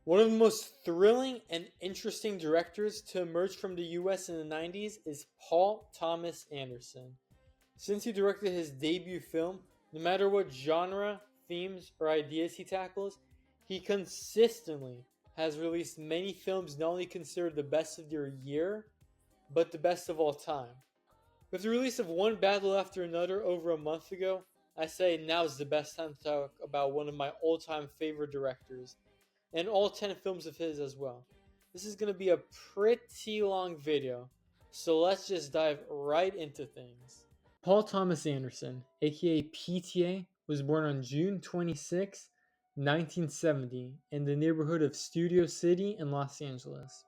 One of the most thrilling and interesting directors to emerge from the US in the 90s is Paul Thomas Anderson. Since he directed his debut film, no matter what genre, themes, or ideas he tackles, he consistently has released many films not only considered the best of their year, but the best of all time. With the release of One Battle After Another over a month ago, I say now is the best time to talk about one of my all time favorite directors, and all 10 films of his as well. This is going to be a pretty long video, so let's just dive right into things. Paul Thomas Anderson, aka PTA, was born on June 26, 1970, in the neighborhood of Studio City in Los Angeles.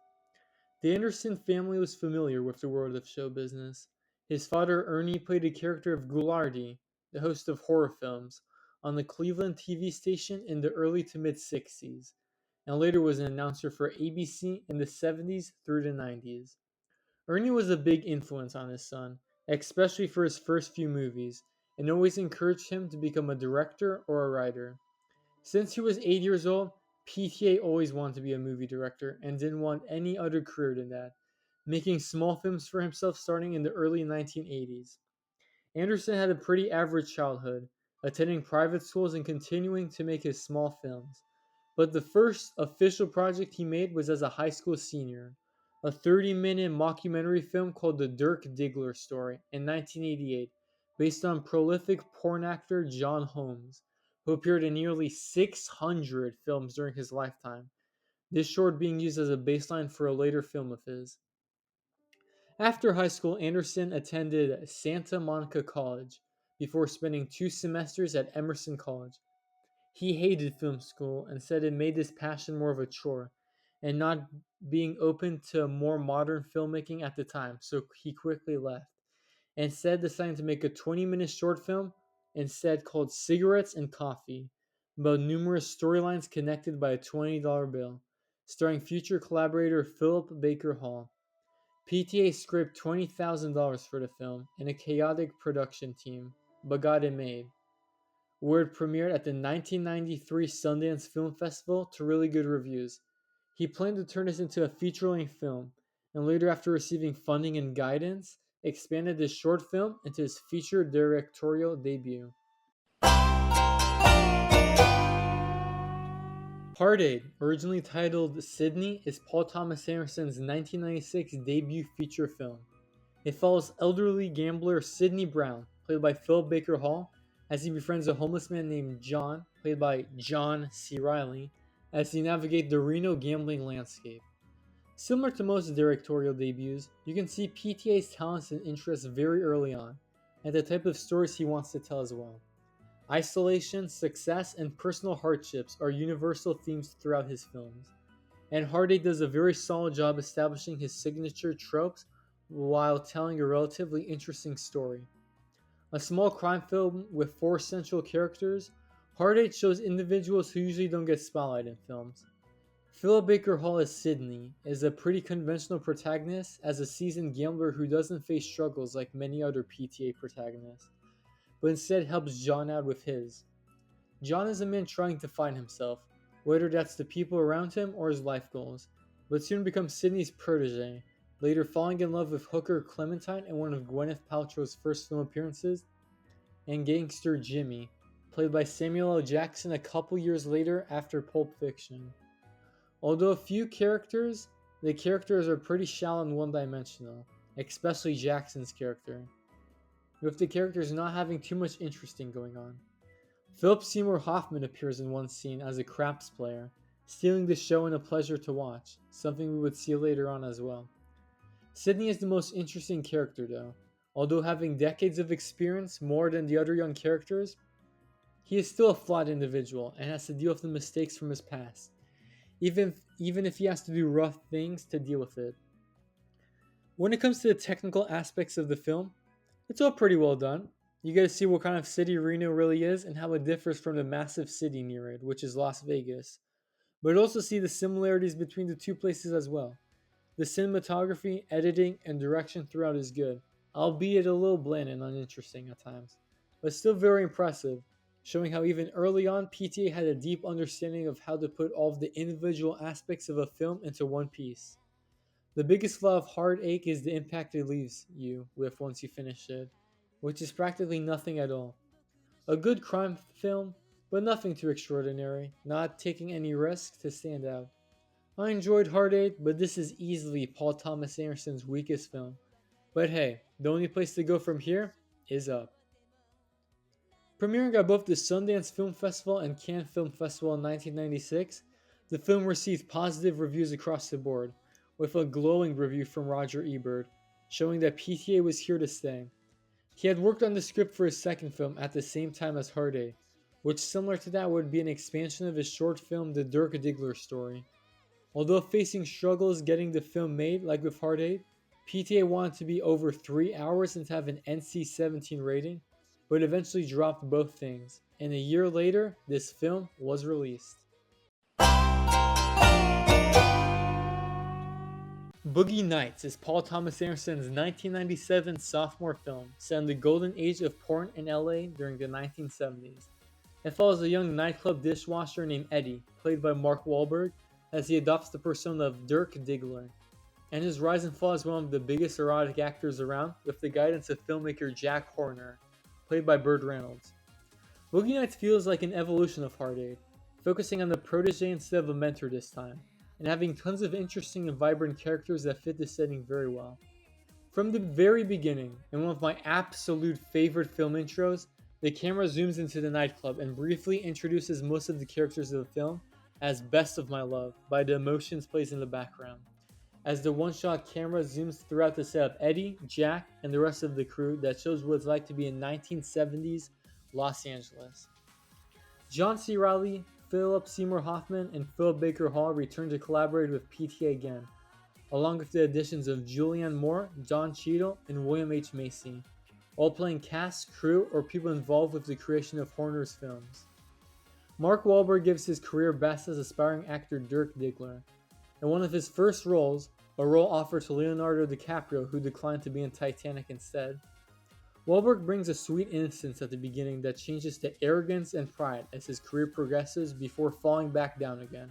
The Anderson family was familiar with the world of show business. His father, Ernie, played the character of Goulardi, the host of horror films, on the Cleveland TV station in the early to mid 60s, and later was an announcer for ABC in the 70s through the 90s. Ernie was a big influence on his son, especially for his first few movies, and always encouraged him to become a director or a writer. Since he was 8 years old, PTA always wanted to be a movie director and didn't want any other career than that, making small films for himself starting in the early 1980s. Anderson had a pretty average childhood, attending private schools and continuing to make his small films. But the first official project he made was as a high school senior, a 30-minute mockumentary film called The Dirk Diggler Story in 1988, based on prolific porn actor John Holmes, who appeared in nearly 600 films during his lifetime, this short being used as a baseline for a later film of his. After high school, Anderson attended Santa Monica College before spending 2 semesters at Emerson College. He hated film school and said it made his passion more of a chore and not being open to more modern filmmaking at the time, so he quickly left. Instead, deciding to make a 20-minute short film instead called Cigarettes and Coffee, about numerous storylines connected by a $20 bill, starring future collaborator Philip Baker Hall. PTA scraped $20,000 for the film and a chaotic production team, but got it made, where it premiered at the 1993 Sundance Film Festival to really good reviews. He planned to turn this into a feature-length film, and later, after receiving funding and guidance, expanded this short film into his feature directorial debut. Heartache, originally titled Sydney, is Paul Thomas Anderson's 1996 debut feature film. It follows elderly gambler Sidney Brown, played by Philip Baker Hall, as he befriends a homeless man named John, played by John C. Reilly, as he navigates the Reno gambling landscape. Similar to most directorial debuts, you can see PTA's talents and interests very early on, and the type of stories he wants to tell as well. Isolation, success, and personal hardships are universal themes throughout his films, and Heartache does a very solid job establishing his signature tropes while telling a relatively interesting story. A small crime film with 4 central characters, Heartache shows individuals who usually don't get spotlight in films. Philip Baker Hall as Sidney is a pretty conventional protagonist as a seasoned gambler who doesn't face struggles like many other PTA protagonists, but instead helps John out with his. John is a man trying to find himself, whether that's the people around him or his life goals, but soon becomes Sidney's protege, later falling in love with hooker Clementine in one of Gwyneth Paltrow's first film appearances, and gangster Jimmy, played by Samuel L. Jackson a couple years later after Pulp Fiction. Although a few characters, the characters are pretty shallow and one-dimensional, especially Jackson's character, with the characters not having too much interesting going on. Philip Seymour Hoffman appears in one scene as a craps player, stealing the show and a pleasure to watch, something we would see later on as well. Sidney is the most interesting character though. Although having decades of experience more than the other young characters, he is still a flawed individual and has to deal with the mistakes from his past, even if he has to do rough things to deal with it. When it comes to the technical aspects of the film, it's all pretty well done. You get to see what kind of city Reno really is and how it differs from the massive city near it, which is Las Vegas. But also see the similarities between the two places as well. The cinematography, editing, and direction throughout is good, albeit a little bland and uninteresting at times, but still very impressive. showing how even early on PTA had a deep understanding of how to put all of the individual aspects of a film into one piece. The biggest flaw of Heartache is the impact it leaves you with once you finish it, which is practically nothing at all. A good crime film, but nothing too extraordinary, not taking any risks to stand out. I enjoyed Heartache, but this is easily Paul Thomas Anderson's weakest film. But hey, the only place to go from here is up. Premiering at both the Sundance Film Festival and Cannes Film Festival in 1996, the film received positive reviews across the board, with a glowing review from Roger Ebert, showing that PTA was here to stay. He had worked on the script for his second film at the same time as Heartache, which, similar to that, would be an expansion of his short film The Dirk Diggler Story. Although facing struggles getting the film made, like with Heartache, PTA wanted to be over 3 hours and to have an NC-17 rating, but eventually dropped both things, and a year later, this film was released. Boogie Nights is Paul Thomas Anderson's 1997 sophomore film set in the golden age of porn in LA during the 1970s. It follows a young nightclub dishwasher named Eddie, played by Mark Wahlberg, as he adopts the persona of Dirk Diggler, and his rise and fall as one of the biggest erotic actors around with the guidance of filmmaker Jack Horner, played by Burt Reynolds. Boogie Nights feels like an evolution of Heartache, focusing on the protege instead of a mentor this time, and having tons of interesting and vibrant characters that fit the setting very well. From the very beginning, in one of my absolute favorite film intros, the camera zooms into the nightclub and briefly introduces most of the characters of the film as Best of My Love by The Emotions plays in the background. As the one-shot camera zooms throughout the set of Eddie, Jack, and the rest of the crew that shows what it's like to be in 1970s Los Angeles. John C. Reilly, Philip Seymour Hoffman, and Philip Baker Hall returned to collaborate with PTA again, along with the additions of Julianne Moore, Don Cheadle, and William H. Macy, all playing cast, crew, or people involved with the creation of Horner's films. Mark Wahlberg gives his career best as aspiring actor Dirk Diggler. In one of his first roles, a role offered to Leonardo DiCaprio, who declined to be in Titanic instead, Wahlberg brings a sweet innocence at the beginning that changes to arrogance and pride as his career progresses before falling back down again.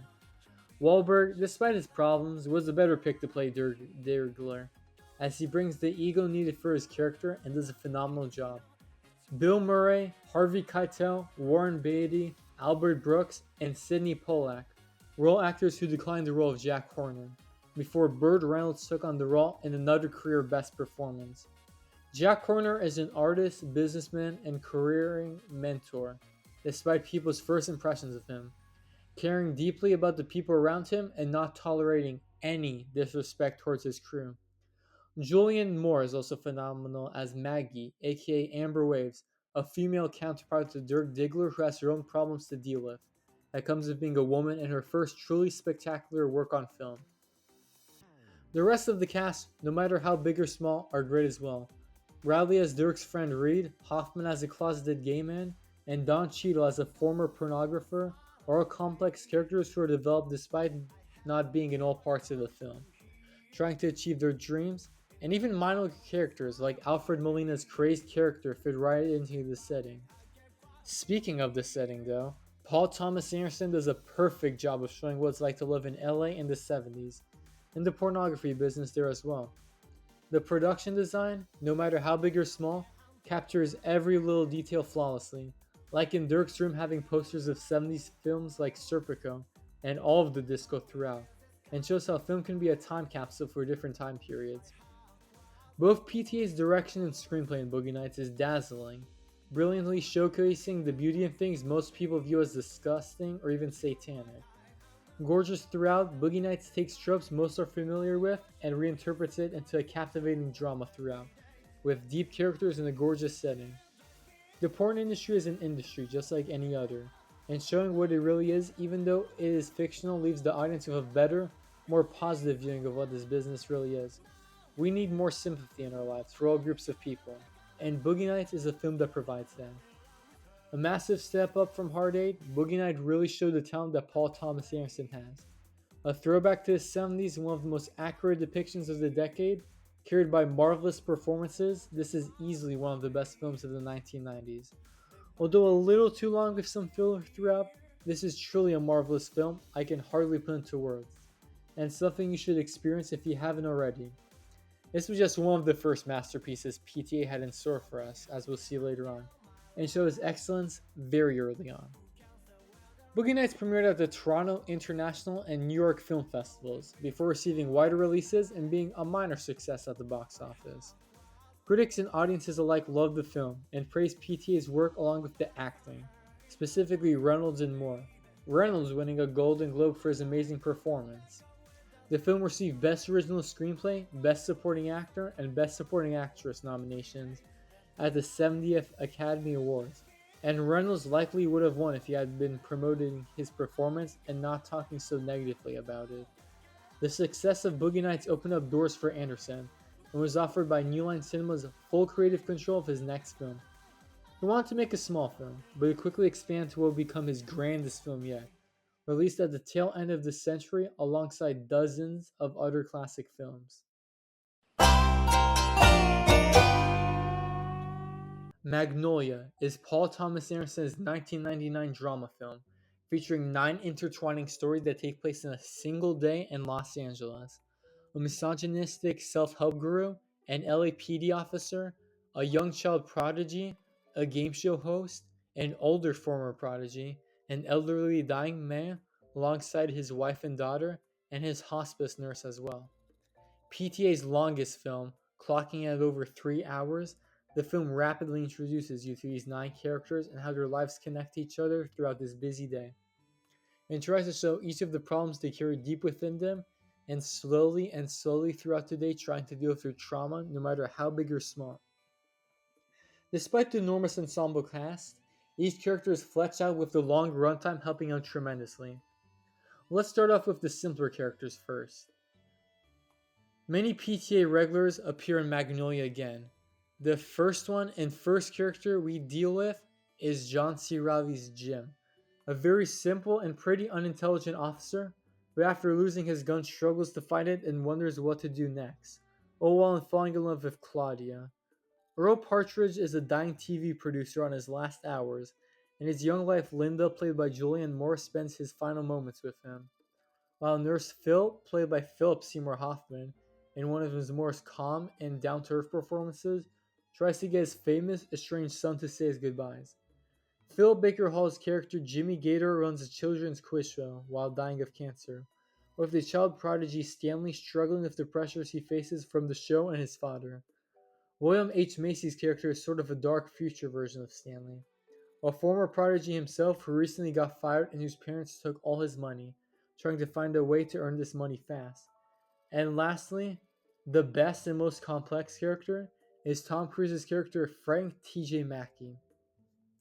Wahlberg, despite his problems, was a better pick to play Dirk Diggler, as he brings the ego needed for his character and does a phenomenal job. Bill Murray, Harvey Keitel, Warren Beatty, Albert Brooks, and Sidney Pollack were all actors who declined the role of Jack Horner, before Burt Reynolds took on the role in another career best performance. Jack Horner is an artist, businessman, and careering mentor, despite people's first impressions of him, caring deeply about the people around him and not tolerating any disrespect towards his crew. Julianne Moore is also phenomenal as Maggie, aka Amber Waves, a female counterpart to Dirk Diggler who has her own problems to deal with. That comes with being a woman in her first truly spectacular work on film. The rest of the cast, no matter how big or small, are great as well. Riley as Dirk's friend Reed, Hoffman as a closeted gay man, and Don Cheadle as a former pornographer are all complex characters who are developed despite not being in all parts of the film, trying to achieve their dreams, and even minor characters like Alfred Molina's crazed character fit right into the setting. Speaking of the setting though, Paul Thomas Anderson does a perfect job of showing what it's like to live in LA in the 70s, and the pornography business there as well. The production design, no matter how big or small, captures every little detail flawlessly, like in Dirk's room having posters of 70s films like Serpico and all of the disco throughout, and shows how film can be a time capsule for different time periods. Both PTA's direction and screenplay in Boogie Nights is dazzling, brilliantly showcasing the beauty in things most people view as disgusting or even satanic. Gorgeous throughout, Boogie Nights takes tropes most are familiar with and reinterprets it into a captivating drama throughout, with deep characters in a gorgeous setting. The porn industry is an industry just like any other, and showing what it really is, even though it is fictional, leaves the audience with a better, more positive viewing of what this business really is. We need more sympathy in our lives for all groups of people, and Boogie Nights is a film that provides that. A massive step up from Heartache, Boogie Nights really showed the talent that Paul Thomas Anderson has. A throwback to the 70s and one of the most accurate depictions of the decade, carried by marvelous performances, this is easily one of the best films of the 1990s. Although a little too long with some filler throughout, this is truly a marvelous film I can hardly put into words, and something you should experience if you haven't already. This was just one of the first masterpieces PTA had in store for us, as we'll see later on, and showed its excellence very early on. Boogie Nights premiered at the Toronto International and New York Film Festivals, before receiving wider releases and being a minor success at the box office. Critics and audiences alike loved the film and praised PTA's work along with the acting, specifically Reynolds and Moore, Reynolds winning a Golden Globe for his amazing performance. The film received Best Original Screenplay, Best Supporting Actor, and Best Supporting Actress nominations at the 70th Academy Awards, and Reynolds likely would have won if he had been promoting his performance and not talking so negatively about it. The success of Boogie Nights opened up doors for Anderson, and was offered by New Line Cinema's full creative control of his next film. He wanted to make a small film, but he quickly expanded to what would become his grandest film yet, released at the tail end of the century alongside dozens of other classic films. Magnolia is Paul Thomas Anderson's 1999 drama film, featuring 9 intertwining stories that take place in a single day in Los Angeles. A misogynistic self help guru, an LAPD officer, a young child prodigy, a game show host, an older former prodigy, an elderly dying man alongside his wife and daughter, and his hospice nurse as well. PTA's longest film, clocking at over 3 hours, the film rapidly introduces you to these 9 characters and how their lives connect to each other throughout this busy day, and tries to show each of the problems they carry deep within them, and slowly throughout the day trying to deal with their trauma, no matter how big or small. Despite the enormous ensemble cast, each character is fleshed out with the long runtime helping out tremendously. Let's start off with the simpler characters first. Many PTA regulars appear in Magnolia again. The first one and first character we deal with is John C. Reilly's Jim, a very simple and pretty unintelligent officer, but after losing his gun struggles to find it and wonders what to do next, all while falling in love with Claudia. Earl Partridge is a dying TV producer on his last hours, and his young wife Linda, played by Julianne Moore, spends his final moments with him, while Nurse Phil, played by Philip Seymour Hoffman, in one of his most calm and down-to-earth performances, tries to get his famous estranged son to say his goodbyes. Phil Baker Hall's character Jimmy Gator runs a children's quiz show while dying of cancer, with the child prodigy Stanley struggling with the pressures he faces from the show and his father. William H. Macy's character is sort of a dark future version of Stanley, a former prodigy himself who recently got fired and whose parents took all his money, trying to find a way to earn this money fast. And lastly, the best and most complex character is Tom Cruise's character Frank T.J. Mackey.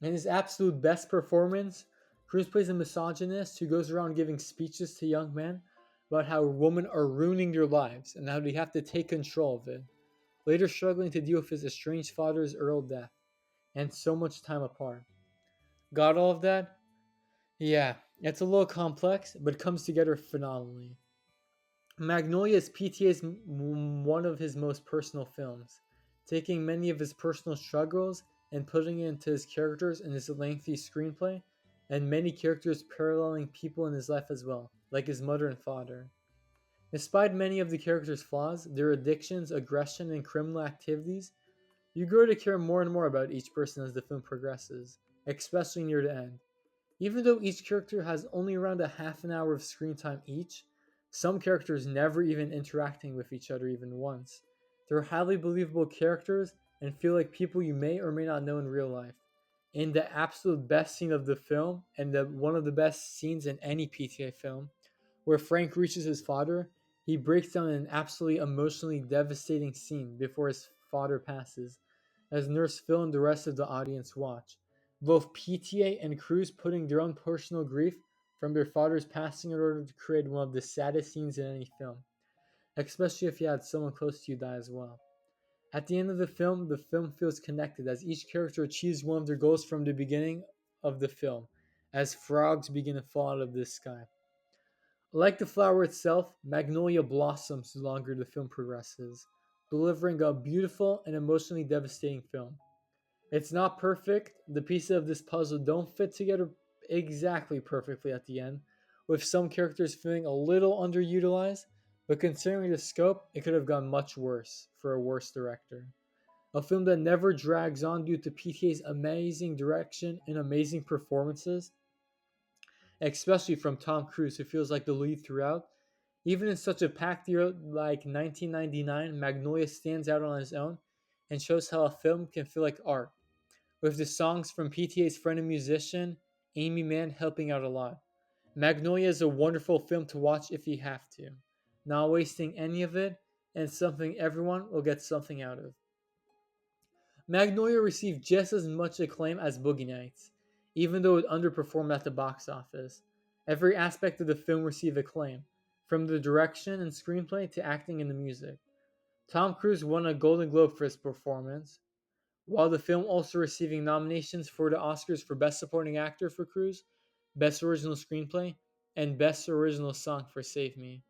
In his absolute best performance, Cruise plays a misogynist who goes around giving speeches to young men about how women are ruining their lives and how they have to take control of it, later struggling to deal with his estranged father's early death, and so much time apart. Got all of that? Yeah, it's a little complex, but it comes together phenomenally. Magnolia is PTA's one of his most personal films, taking many of his personal struggles and putting it into his characters in his lengthy screenplay, and many characters paralleling people in his life as well, like his mother and father. Despite many of the characters' flaws, their addictions, aggression, and criminal activities, you grow to care more and more about each person as the film progresses, especially near the end. Even though each character has only around a half an hour of screen time each, some characters never even interacting with each other even once. They're highly believable characters and feel like people you may or may not know in real life. In the absolute best scene of the film, and one of the best scenes in any PTA film, where Frank reaches his father, he breaks down in an absolutely emotionally devastating scene before his father passes, as Nurse Phil and the rest of the audience watch. Both PTA and Cruz putting their own personal grief from their father's passing in order to create one of the saddest scenes in any film, especially if you had someone close to you die as well. At the end of the film feels connected as each character achieves one of their goals from the beginning of the film, as frogs begin to fall out of the sky. Like the flower itself, Magnolia blossoms the longer the film progresses, delivering a beautiful and emotionally devastating film. It's not perfect. The pieces of this puzzle don't fit together exactly perfectly at the end, with some characters feeling a little underutilized, but considering the scope, it could have gone much worse for a worse director. A film that never drags on due to PTA's amazing direction and amazing performances, especially from Tom Cruise, who feels like the lead throughout. Even in such a packed year like 1999, Magnolia stands out on his own and shows how a film can feel like art, with the songs from PTA's friend and musician, Amy Mann, helping out a lot. Magnolia is a wonderful film to watch if you have to, not wasting any of it, and something everyone will get something out of. Magnolia received just as much acclaim as Boogie Nights, even though it underperformed at the box office. Every aspect of the film received acclaim, from the direction and screenplay to acting and the music. Tom Cruise won a Golden Globe for his performance, while the film also receiving nominations for the Oscars for Best Supporting Actor for Cruise, Best Original Screenplay, and Best Original Song for Save Me.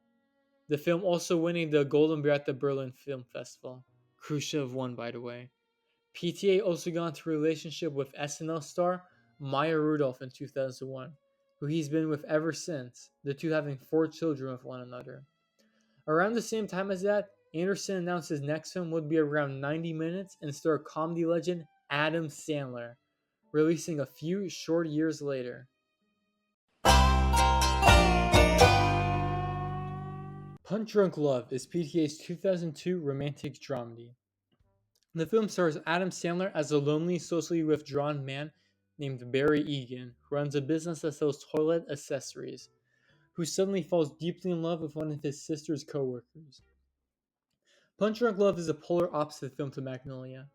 The film also winning the Golden Bear at the Berlin Film Festival. Cruise should have won, by the way. PTA also got into a relationship with SNL star Maya Rudolph in 2001, who he's been with ever since, the two having 4 children with one another. Around the same time as that, Anderson announced his next film would be around 90 minutes and star comedy legend Adam Sandler, releasing a few short years later. Punch Drunk Love is PTA's 2002 romantic dramedy. The film stars Adam Sandler as a lonely, socially withdrawn man named Barry Egan, who runs a business that sells toilet accessories, who suddenly falls deeply in love with one of his sister's coworkers. Punch Drunk Love is a polar opposite film to Magnolia,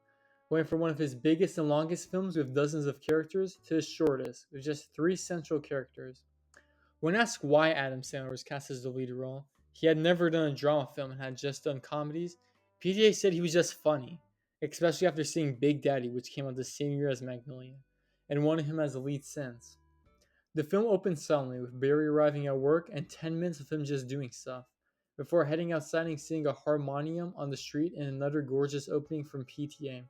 going from one of his biggest and longest films with dozens of characters to his shortest, with just 3 central characters. When asked why Adam Sandler was cast as the lead role, he had never done a drama film and had just done comedies. PJ said he was just funny, especially after seeing Big Daddy, which came out the same year as Magnolia, and wanted him as the lead since. The film opens suddenly with Barry arriving at work and 10 minutes of him just doing stuff, before heading outside and seeing a harmonium on the street and another gorgeous opening from PTA.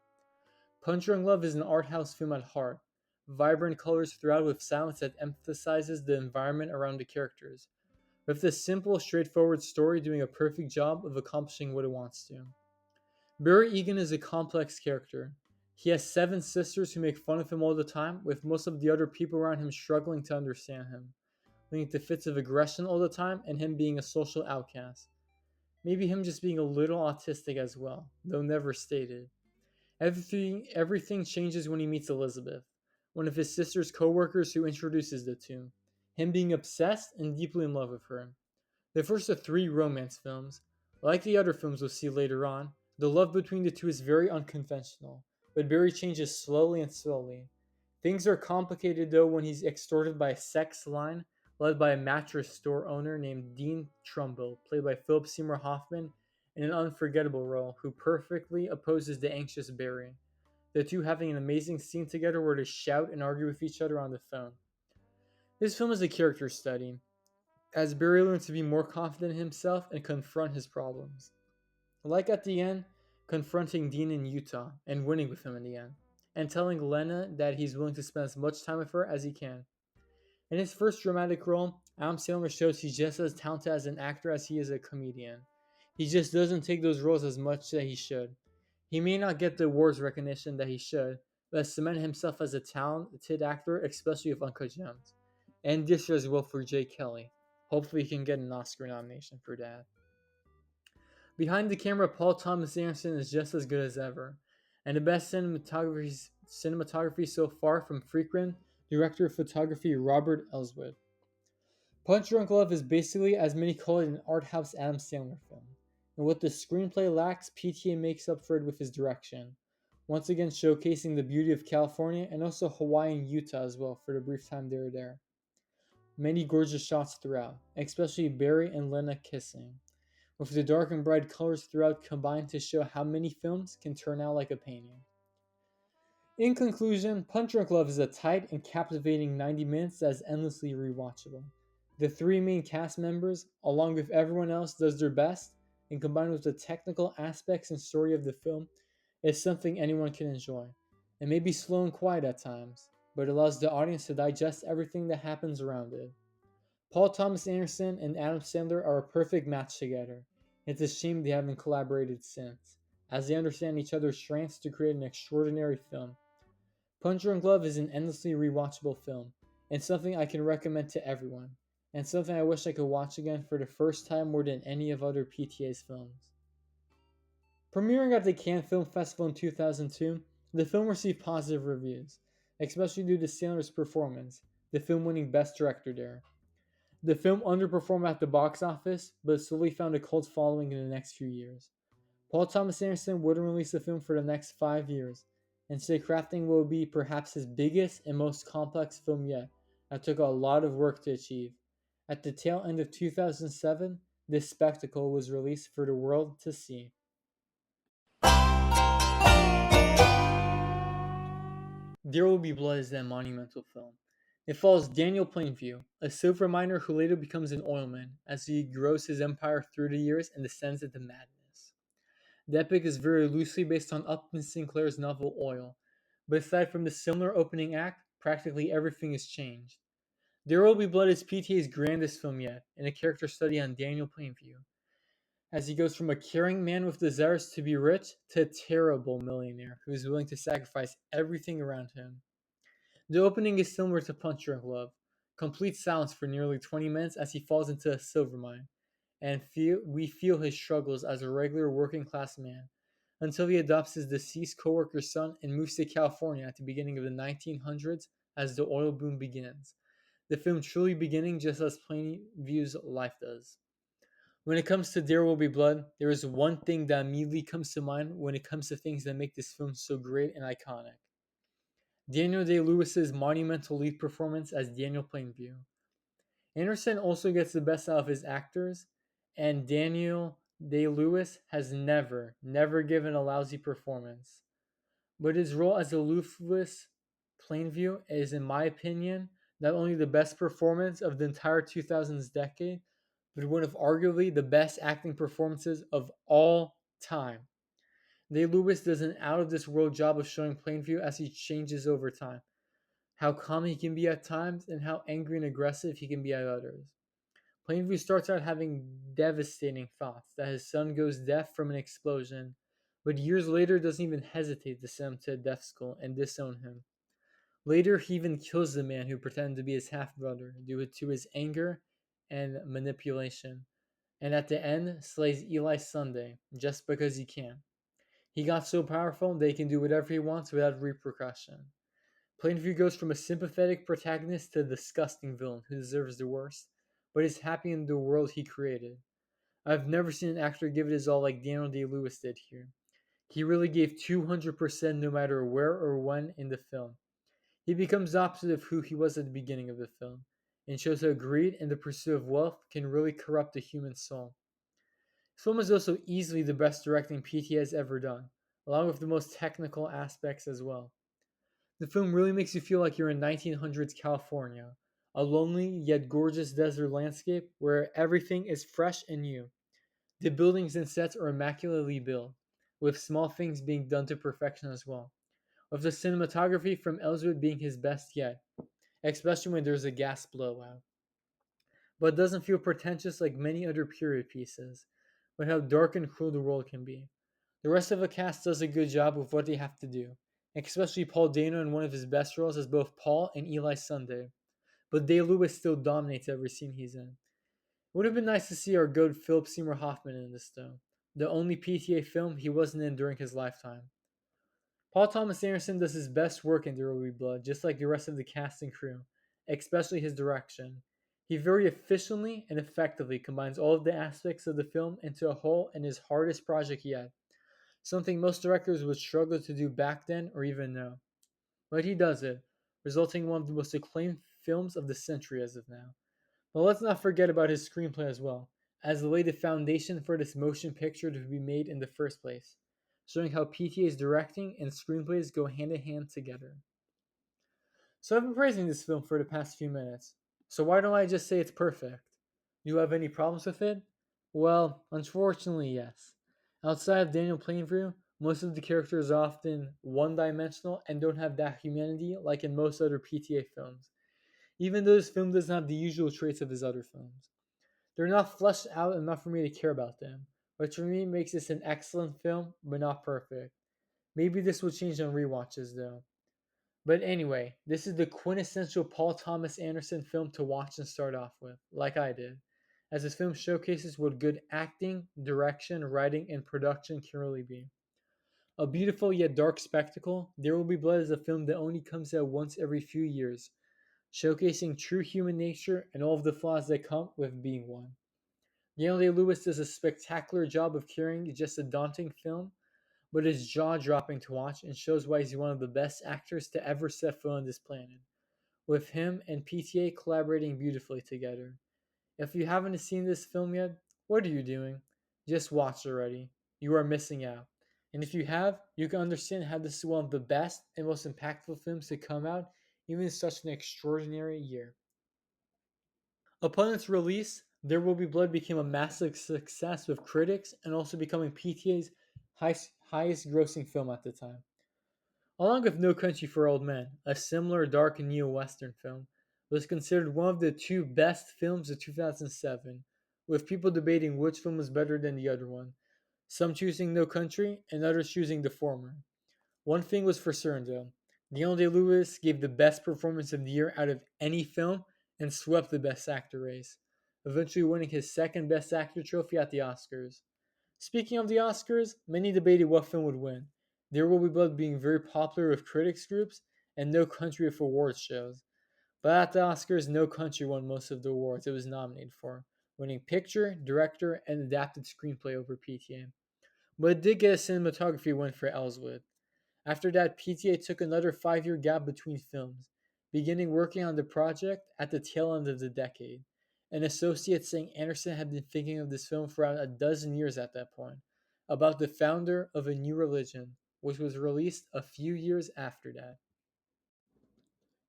Punch Drunk Love is an art house film at heart, vibrant colors throughout with silence that emphasizes the environment around the characters, with this simple, straightforward story doing a perfect job of accomplishing what it wants to. Barry Egan is a complex character. He has 7 sisters who make fun of him all the time, with most of the other people around him struggling to understand him, leading to fits of aggression all the time and him being a social outcast. Maybe him just being a little autistic as well, though never stated. Everything changes when he meets Elizabeth, one of his sister's co-workers who introduces the two, him being obsessed and deeply in love with her. The first of 3 romance films. Like the other films we'll see later on, the love between the two is very unconventional, but Barry changes slowly and slowly. Things are complicated though when he's extorted by a sex line led by a mattress store owner named Dean Trumbull, played by Philip Seymour Hoffman, in an unforgettable role, who perfectly opposes the anxious Barry. The two having an amazing scene together where they shout and argue with each other on the phone. This film is a character study, as Barry learns to be more confident in himself and confront his problems. Like at the end, confronting Dean in Utah and winning with him in the end, and telling Lena that he's willing to spend as much time with her as he can. In his first dramatic role, Adam Sandler shows he's just as talented as an actor as he is a comedian. He just doesn't take those roles as much as he should. He may not get the awards recognition that he should, but has cemented himself as a talented actor, especially with Uncut Gems. And this year as well for Jay Kelly. Hopefully he can get an Oscar nomination for that. Behind the camera, Paul Thomas Anderson is just as good as ever, and the best cinematography so far from frequent director of photography Robert Elswit. Punch Drunk Love is basically, as many call it, an art house Adam Sandler film, and what the screenplay lacks, PTA makes up for it with his direction, once again showcasing the beauty of California and also Hawaii and Utah as well for the brief time they were there. Many gorgeous shots throughout, especially Barry and Lena kissing, with the dark and bright colors throughout combined to show how many films can turn out like a painting. In conclusion, Punch Drunk Love is a tight and captivating 90 minutes that is endlessly rewatchable. The 3 main cast members, along with everyone else, does their best, and combined with the technical aspects and story of the film, is something anyone can enjoy. It may be slow and quiet at times, but it allows the audience to digest everything that happens around it. Paul Thomas Anderson and Adam Sandler are a perfect match together. It's a shame they haven't collaborated since, as they understand each other's strengths to create an extraordinary film. Punch Drunk Love is an endlessly rewatchable film, and something I can recommend to everyone, and something I wish I could watch again for the first time more than any of other PTA's films. Premiering at the Cannes Film Festival in 2002, the film received positive reviews, especially due to Sandler's performance, the film winning Best Director there. The film underperformed at the box office, but slowly found a cult following in the next few years. Paul Thomas Anderson wouldn't release the film for the next 5 years, instead crafting what would be perhaps his biggest and most complex film yet, that took a lot of work to achieve. At the tail end of 2007, this spectacle was released for the world to see. There Will Be Blood is that monumental film. It follows Daniel Plainview, a silver miner who later becomes an oilman, as he grows his empire through the years and descends into madness. The epic is very loosely based on Upton Sinclair's novel Oil, but aside from the similar opening act, practically everything is changed. There Will Be Blood is PTA's grandest film yet, and a character study on Daniel Plainview, as he goes from a caring man with desires to be rich to a terrible millionaire who is willing to sacrifice everything around him. The opening is similar to Punch Drunk Love, complete silence for nearly 20 minutes as he falls into a silver mine, and we feel his struggles as a regular working class man, until he adopts his deceased coworker's son and moves to California at the beginning of the 1900s as the oil boom begins. The film truly beginning just as Plainview's life does. When it comes to There Will Be Blood, there is one thing that immediately comes to mind when it comes to things that make this film so great and iconic. Daniel Day-Lewis's monumental lead performance as Daniel Plainview. Anderson also gets the best out of his actors, and Daniel Day-Lewis has never given a lousy performance. But his role as a Lewis Plainview is, in my opinion, not only the best performance of the entire 2000s decade, but one of arguably the best acting performances of all time. Day-Lewis does an out-of-this-world job of showing Plainview as he changes over time, how calm he can be at times, and how angry and aggressive he can be at others. Plainview starts out having devastating thoughts that his son goes deaf from an explosion, but years later doesn't even hesitate to send him to a death school and disown him. Later, he even kills the man who pretended to be his half-brother due to his anger and manipulation, and at the end slays Eli Sunday just because he can. He got so powerful that he can do whatever he wants without repercussion. Plainview goes from a sympathetic protagonist to a disgusting villain who deserves the worst, but is happy in the world he created. I've never seen an actor give it his all like Daniel Day-Lewis did here. He really gave 200% no matter where or when in the film. He becomes the opposite of who he was at the beginning of the film, and shows how greed and the pursuit of wealth can really corrupt the human soul. This film is also easily the best directing PT has ever done, along with the most technical aspects as well. The film really makes you feel like you're in 1900s California, a lonely yet gorgeous desert landscape where everything is fresh and new. The buildings and sets are immaculately built, with small things being done to perfection as well, with the cinematography from Ellswood being his best yet, especially when there's a gas blowout. But it doesn't feel pretentious like many other period pieces, but how dark and cruel the world can be. The rest of the cast does a good job with what they have to do, especially Paul Dano in one of his best roles as both Paul and Eli Sunday. But Day-Lewis still dominates every scene he's in. It would have been nice to see our good Philip Seymour Hoffman in this though, the only PTA film he wasn't in during his lifetime. Paul Thomas Anderson does his best work in There Will Be Blood, just like the rest of the cast and crew, especially his direction. He very efficiently and effectively combines all of the aspects of the film into a whole in his hardest project yet, something most directors would struggle to do back then or even now. But he does it, resulting in one of the most acclaimed films of the century as of now. But let's not forget about his screenplay as well, as it laid the foundation for this motion picture to be made in the first place, showing how PTA's directing and screenplays go hand in hand together. So I've been praising this film for the past few minutes, so why don't I just say it's perfect? Do you have any problems with it? Well, unfortunately, yes. Outside of Daniel Plainview, Most of the characters are often one dimensional and don't have that humanity like in most other PTA films, even though this film doesn't have the usual traits of his other films. They're not fleshed out enough for me to care about them, which for me makes this an excellent film, but not perfect. Maybe this will change on rewatches though. But anyway, this is the quintessential Paul Thomas Anderson film to watch and start off with, like I did, as this film showcases what good acting, direction, writing, and production can really be. A beautiful yet dark spectacle, There Will Be Blood is a film that only comes out once every few years, showcasing true human nature and all of the flaws that come with being one. Daniel Day-Lewis does a spectacular job of carrying just a daunting film, but it's jaw-dropping to watch and shows why he's one of the best actors to ever set foot on this planet, with him and PTA collaborating beautifully together. If you haven't seen this film yet, what are you doing? Just watch already. You are missing out. And if you have, you can understand how this is one of the best and most impactful films to come out, even in such an extraordinary year. Upon its release, There Will Be Blood became a massive success with critics and also becoming PTA's highest grossing film at the time. Along with No Country for Old Men, a similar dark neo-western film, was considered one of the two best films of 2007, with people debating which film was better than the other one, some choosing No Country and others choosing the former. One thing was for certain though, Daniel Day-Lewis gave the best performance of the year out of any film and swept the Best Actor race, eventually winning his second Best Actor trophy at the Oscars. Speaking of the Oscars, many debated what film would win. There Will Be Blood being very popular with critics groups and No Country with awards shows. But at the Oscars, No Country won most of the awards it was nominated for, winning Picture, Director, and Adapted Screenplay over PTA. But it did get a cinematography win for Ellswood. After that, PTA took another 5-year gap between films, beginning working on the project at the tail end of the decade. An associate saying Anderson had been thinking of this film for around a dozen years at that point, about the founder of a new religion, which was released a few years after that.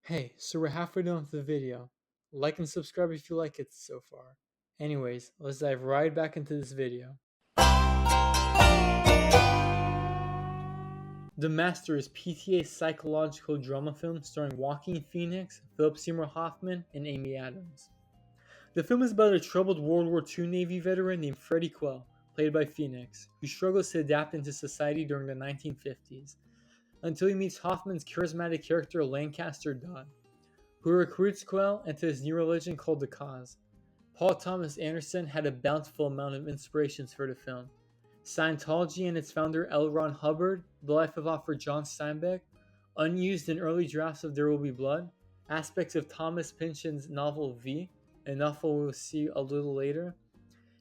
Hey, so we're halfway done with the video. Like and subscribe if you like it so far. Anyways, let's dive right back into this video. The Master is PTA's psychological drama film starring Joaquin Phoenix, Philip Seymour Hoffman, and Amy Adams. The film is about a troubled World War II Navy veteran named Freddie Quell, played by Phoenix, who struggles to adapt into society during the 1950s, until he meets Hoffman's charismatic character Lancaster Dodd, who recruits Quell into his new religion called the Cause. Paul Thomas Anderson had a bountiful amount of inspirations for the film. Scientology and its founder L. Ron Hubbard, the life of author John Steinbeck, unused in early drafts of There Will Be Blood, aspects of Thomas Pynchon's novel V, a novel we'll see a little later,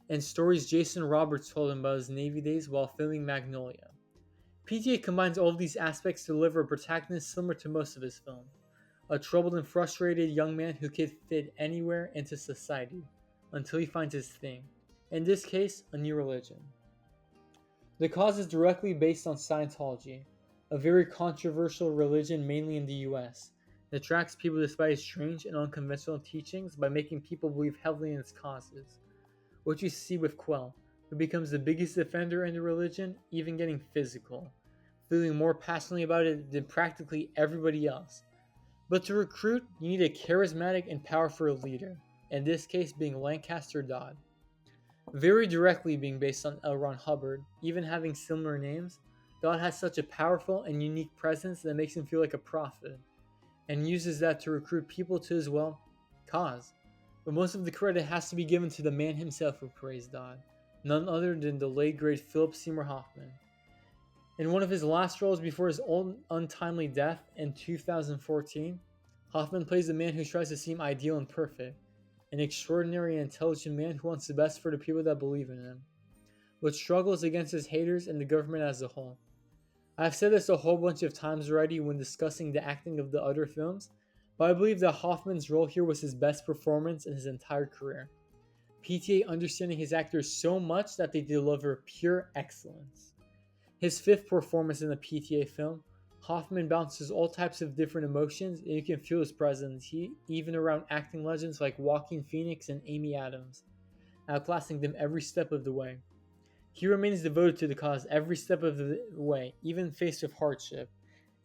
and stories Jason Roberts told him about his Navy days while filming Magnolia. PTA combines all of these aspects to deliver a protagonist similar to most of his films, a troubled and frustrated young man who could fit anywhere into society, until he finds his thing, in this case, a new religion. The Cause is directly based on Scientology, a very controversial religion mainly in the US, that attracts people despite its strange and unconventional teachings by making people believe heavily in its causes. What you see with Quell, who becomes the biggest defender in the religion, even getting physical, feeling more passionately about it than practically everybody else. But to recruit, you need a charismatic and powerful leader, in this case being Lancaster Dodd. Very directly being based on L. Ron Hubbard, even having similar names, Dodd has such a powerful and unique presence that makes him feel like a prophet, and uses that to recruit people to his, cause. But most of the credit has to be given to the man himself who praised Dodd, none other than the late great Philip Seymour Hoffman. In one of his last roles before his own untimely death in 2014, Hoffman plays a man who tries to seem ideal and perfect, an extraordinary and intelligent man who wants the best for the people that believe in him, but struggles against his haters and the government as a whole. I've said this a whole bunch of times already when discussing the acting of the other films, but I believe that Hoffman's role here was his best performance in his entire career. PTA understanding his actors so much that they deliver pure excellence. His fifth performance in the PTA film, Hoffman bounces all types of different emotions, and you can feel his presence, even around acting legends like Joaquin Phoenix and Amy Adams, outclassing them every step of the way. He remains devoted to the cause every step of the way, even faced with hardship.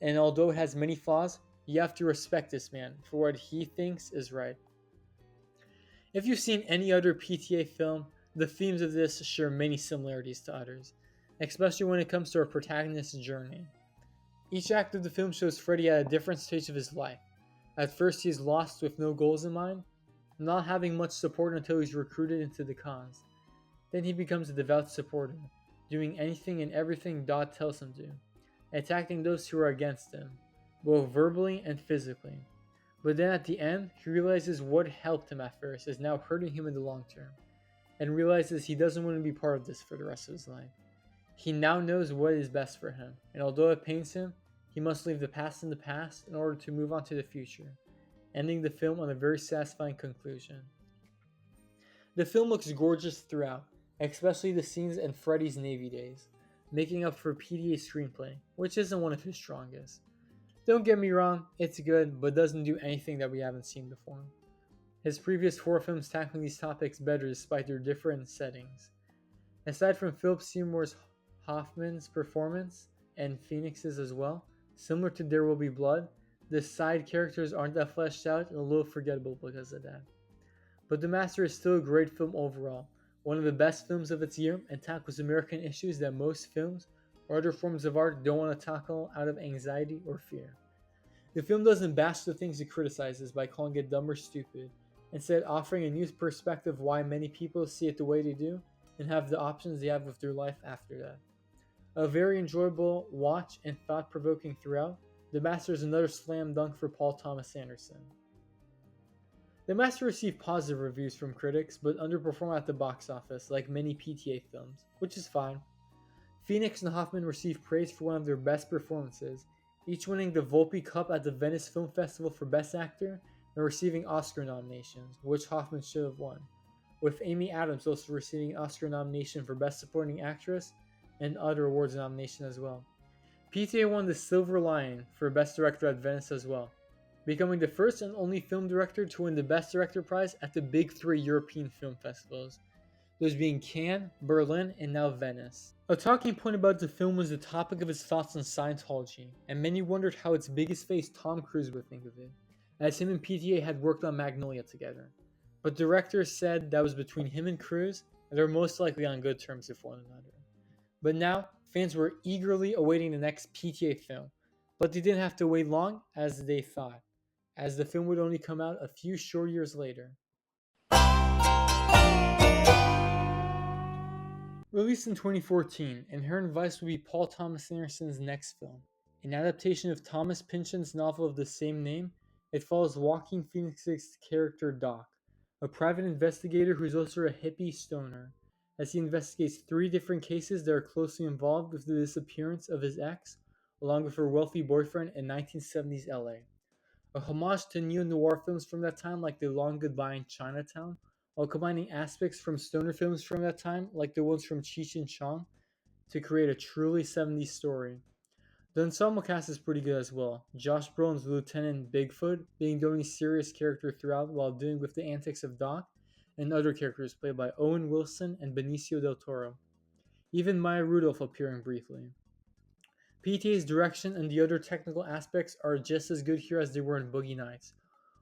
And although it has many flaws, you have to respect this man for what he thinks is right. If you've seen any other PTA film, the themes of this share many similarities to others, especially when it comes to our protagonist's journey. Each act of the film shows Freddy at a different stage of his life. At first, he is lost with no goals in mind, not having much support until he's recruited into the cause. Then he becomes a devout supporter, doing anything and everything Dodd tells him to, attacking those who are against him, both verbally and physically. But then at the end, he realizes what helped him at first is now hurting him in the long term, and realizes he doesn't want to be part of this for the rest of his life. He now knows what is best for him, and although it pains him, he must leave the past in the past in order to move on to the future, ending the film on a very satisfying conclusion. The film looks gorgeous throughout, especially the scenes in Freddy's Navy days, making up for PDA's screenplay, which isn't one of his strongest. Don't get me wrong, it's good, but doesn't do anything that we haven't seen before. His previous 4 films tackling these topics better despite their different settings. Aside from Philip Seymour Hoffman's performance, and Phoenix's as well, similar to There Will Be Blood, the side characters aren't that fleshed out and a little forgettable because of that. But The Master is still a great film overall, one of the best films of its year, and tackles American issues that most films or other forms of art don't want to tackle out of anxiety or fear. The film doesn't bash the things it criticizes by calling it dumb or stupid, instead offering a new perspective why many people see it the way they do and have the options they have with their life after that. A very enjoyable watch and thought-provoking throughout, The Master is another slam dunk for Paul Thomas Anderson. The Master received positive reviews from critics, but underperformed at the box office, like many PTA films, which is fine. Phoenix and Hoffman received praise for one of their best performances, each winning the Volpe Cup at the Venice Film Festival for Best Actor and receiving Oscar nominations, which Hoffman should have won, with Amy Adams also receiving an Oscar nomination for Best Supporting Actress and other awards nomination as well. PTA won the Silver Lion for Best Director at Venice as well, becoming the first and only film director to win the Best Director prize at the big 3 European film festivals, those being Cannes, Berlin, and now Venice. A talking point about the film was the topic of his thoughts on Scientology, and many wondered how its biggest face Tom Cruise would think of it, as him and PTA had worked on Magnolia together. But directors said that was between him and Cruise, and they were most likely on good terms with one another. But now, fans were eagerly awaiting the next PTA film, but they didn't have to wait long as they thought, as the film would only come out a few short years later. Released in 2014, Inherent Vice will be Paul Thomas Anderson's next film. An adaptation of Thomas Pynchon's novel of the same name, it follows Joaquin Phoenix's character Doc, a private investigator who is also a hippie stoner, as he investigates 3 different cases that are closely involved with the disappearance of his ex, along with her wealthy boyfriend in 1970s LA. A homage to neo-noir films from that time like The Long Goodbye in Chinatown, while combining aspects from stoner films from that time like the ones from Cheech and Chong to create a truly 70s story. The ensemble cast is pretty good as well. Josh Brolin's Lieutenant Bigfoot being the only serious character throughout while dealing with the antics of Doc, and other characters played by Owen Wilson and Benicio del Toro. Even Maya Rudolph appearing briefly. PTA's direction and the other technical aspects are just as good here as they were in Boogie Nights.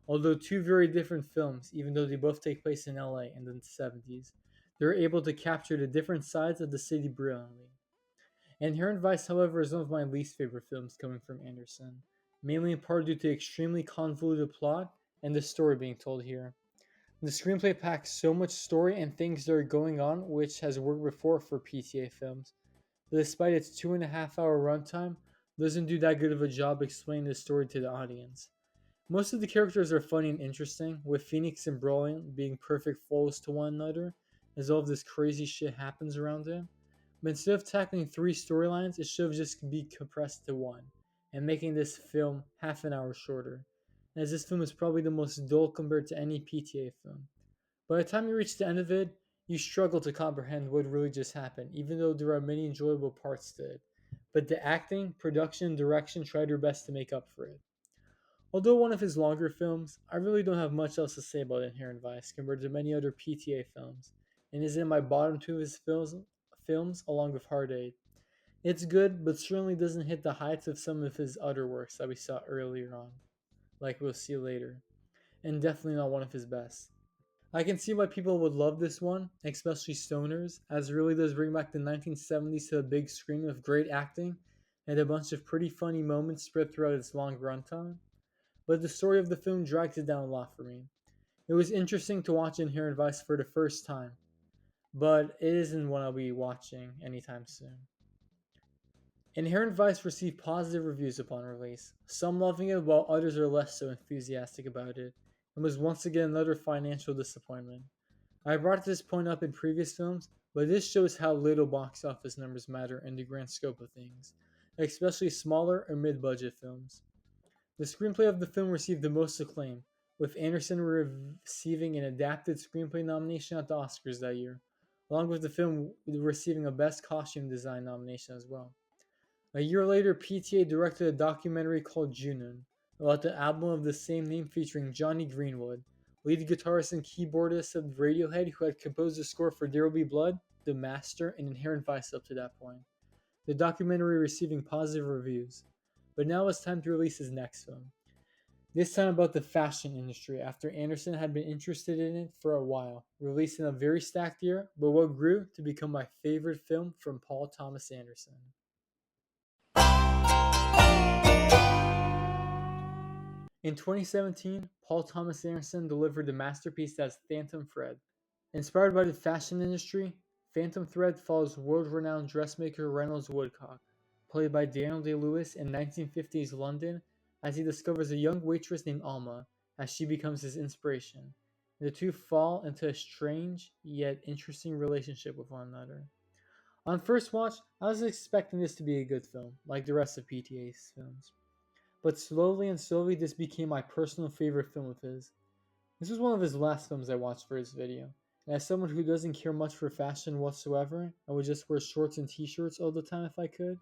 Although 2 very different films, even though they both take place in LA in the 70s, they're able to capture the different sides of the city brilliantly. Inherent Vice, however, is one of my least favorite films coming from Anderson, mainly in part due to the extremely convoluted plot and the story being told here. The screenplay packs so much story and things that are going on, which has worked before for PTA films, but despite its 2.5 hour runtime, doesn't do that good of a job explaining the story to the audience. Most of the characters are funny and interesting, with Phoenix and Brolin being perfect foes to one another, as all of this crazy shit happens around them. But instead of tackling 3 storylines, it should have just be compressed to 1, and making this film half an hour shorter, as this film is probably the most dull compared to any PTA film. By the time you reach the end of it, you struggle to comprehend what really just happened, even though there are many enjoyable parts to it. But the acting, production, and direction tried their best to make up for it. Although one of his longer films, I really don't have much else to say about Inherent Vice compared to many other PTA films, and is in my bottom 2 of his films along with Hard Eight. It's good, but certainly doesn't hit the heights of some of his other works that we saw earlier on, like we'll see later, and definitely not one of his best. I can see why people would love this one, especially stoners, as it really does bring back the 1970s to the big screen with great acting and a bunch of pretty funny moments spread throughout its long runtime. But the story of the film drags it down a lot for me. It was interesting to watch Inherent Vice for the first time, but it isn't one I'll be watching anytime soon. Inherent Vice received positive reviews upon release, some loving it while others are less so enthusiastic about it, and was once again another financial disappointment. I brought this point up in previous films, but this shows how little box office numbers matter in the grand scope of things, especially smaller or mid budget films. The screenplay of the film received the most acclaim, with Anderson receiving an adapted screenplay nomination at the Oscars that year, along with the film receiving a Best Costume Design nomination as well. A year later, PTA directed a documentary called Junun about the album of the same name featuring Johnny Greenwood, lead guitarist and keyboardist of Radiohead who had composed the score for There Will Be Blood, The Master, and Inherent Vice up to that point. The documentary receiving positive reviews. But now it's time to release his next film. This time about the fashion industry after Anderson had been interested in it for a while, released in a very stacked year, but what grew to become my favorite film from Paul Thomas Anderson. In 2017, Paul Thomas Anderson delivered the masterpiece as Phantom Thread. Inspired by the fashion industry, Phantom Thread follows world-renowned dressmaker Reynolds Woodcock, played by Daniel Day-Lewis in 1950s London, as he discovers a young waitress named Alma, as she becomes his inspiration. The two fall into a strange yet interesting relationship with one another. On first watch, I was expecting this to be a good film, like the rest of PTA's films. But slowly and slowly, this became my personal favorite film of his. This was one of his last films I watched for his video, and as someone who doesn't care much for fashion whatsoever and would just wear shorts and t-shirts all the time if I could,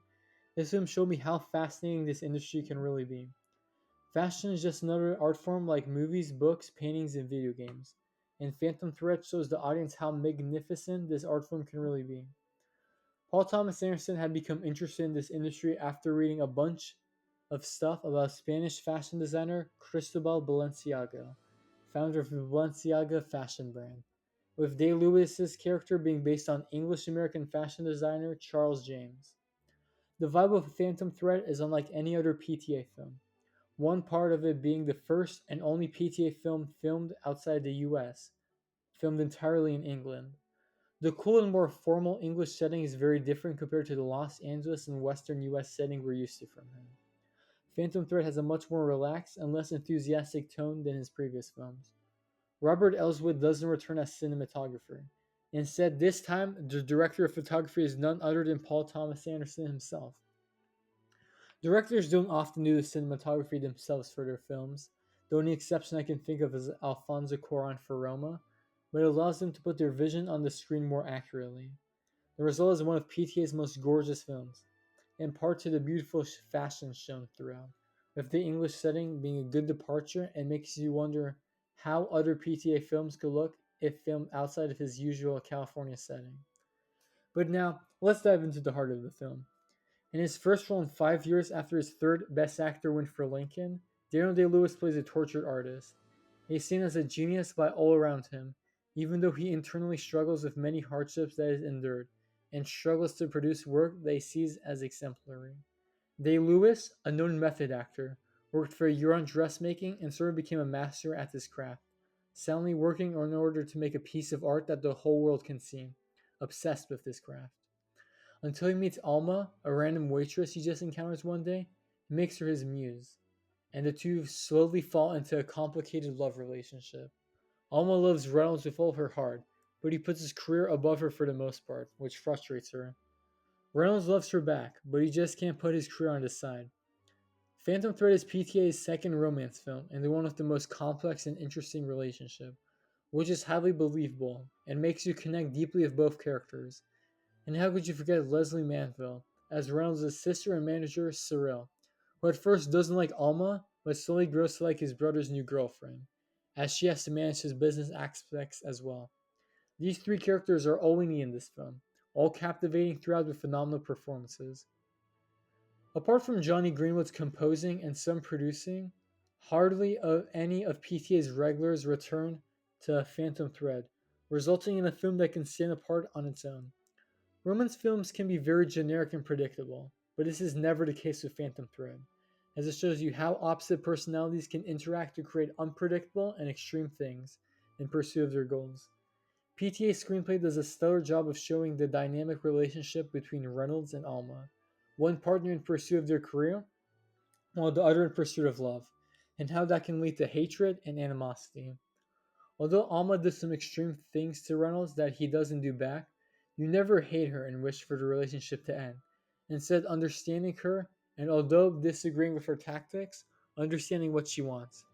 this film showed me how fascinating this industry can really be. Fashion is just another art form like movies, books, paintings, and video games, and Phantom Thread shows the audience how magnificent this art form can really be. Paul Thomas Anderson had become interested in this industry after reading a bunch of stuff about Spanish fashion designer Cristobal Balenciaga, founder of the Balenciaga fashion brand, with Day-Lewis's character being based on English-American fashion designer Charles James. The vibe of Phantom Thread is unlike any other PTA film, one part of it being the first and only PTA film filmed outside the US, filmed entirely in England. The cool and more formal English setting is very different compared to the Los Angeles and Western US setting we're used to from him. Phantom Thread has a much more relaxed and less enthusiastic tone than his previous films. Robert Elswit doesn't return as cinematographer. Instead, this time, the director of photography is none other than Paul Thomas Anderson himself. Directors don't often do the cinematography themselves for their films. The only exception I can think of is Alfonso Cuarón for Roma, but it allows them to put their vision on the screen more accurately. The result is one of PTA's most gorgeous films, in part to the beautiful fashion shown throughout, with the English setting being a good departure and makes you wonder how other PTA films could look if filmed outside of his usual California setting. But now, let's dive into the heart of the film. In his first role in 5 years after his third Best Actor win for Lincoln, Daniel Day-Lewis plays a tortured artist. He's seen as a genius by all around him, even though he internally struggles with many hardships that he's endured, and struggles to produce work that he sees as exemplary. Day-Lewis, a known method actor, worked for a year on dressmaking and sort of became a master at this craft, silently working in order to make a piece of art that the whole world can see, obsessed with this craft. Until he meets Alma, a random waitress he just encounters one day, and makes her his muse, and the two slowly fall into a complicated love relationship. Alma loves Reynolds with all her heart, but he puts his career above her for the most part, which frustrates her. Reynolds loves her back, but he just can't put his career on the side. Phantom Thread is PTA's second romance film, and the one with the most complex and interesting relationship, which is highly believable and makes you connect deeply with both characters. And how could you forget Leslie Manville as Reynolds' sister and manager, Cyril, who at first doesn't like Alma, but slowly grows to like his brother's new girlfriend, as she has to manage his business aspects as well. These three characters are all we need in this film, all captivating throughout with phenomenal performances. Apart from Johnny Greenwood's composing and some producing, hardly any of PTA's regulars return to Phantom Thread, resulting in a film that can stand apart on its own. Romance films can be very generic and predictable, but this is never the case with Phantom Thread, as it shows you how opposite personalities can interact to create unpredictable and extreme things in pursuit of their goals. PTA's screenplay does a stellar job of showing the dynamic relationship between Reynolds and Alma, one partner in pursuit of their career, while the other in pursuit of love, and how that can lead to hatred and animosity. Although Alma does some extreme things to Reynolds that he doesn't do back, you never hate her and wish for the relationship to end. Instead, understanding her, and although disagreeing with her tactics, understanding what she wants.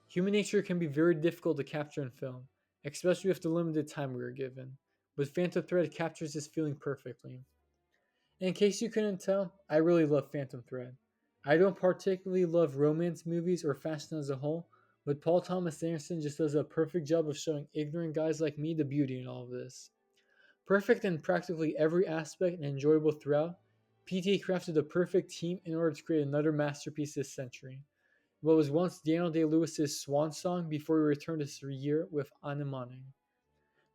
Human nature can be very difficult to capture in film, especially with the limited time we are given, but Phantom Thread captures this feeling perfectly. In case you couldn't tell, I really love Phantom Thread. I don't particularly love romance movies or fashion as a whole, but Paul Thomas Anderson just does a perfect job of showing ignorant guys like me the beauty in all of this. Perfect in practically every aspect and enjoyable throughout, PTA crafted the perfect team in order to create another masterpiece this century. What was once Daniel Day-Lewis's swan song before he returned this year with Anemone.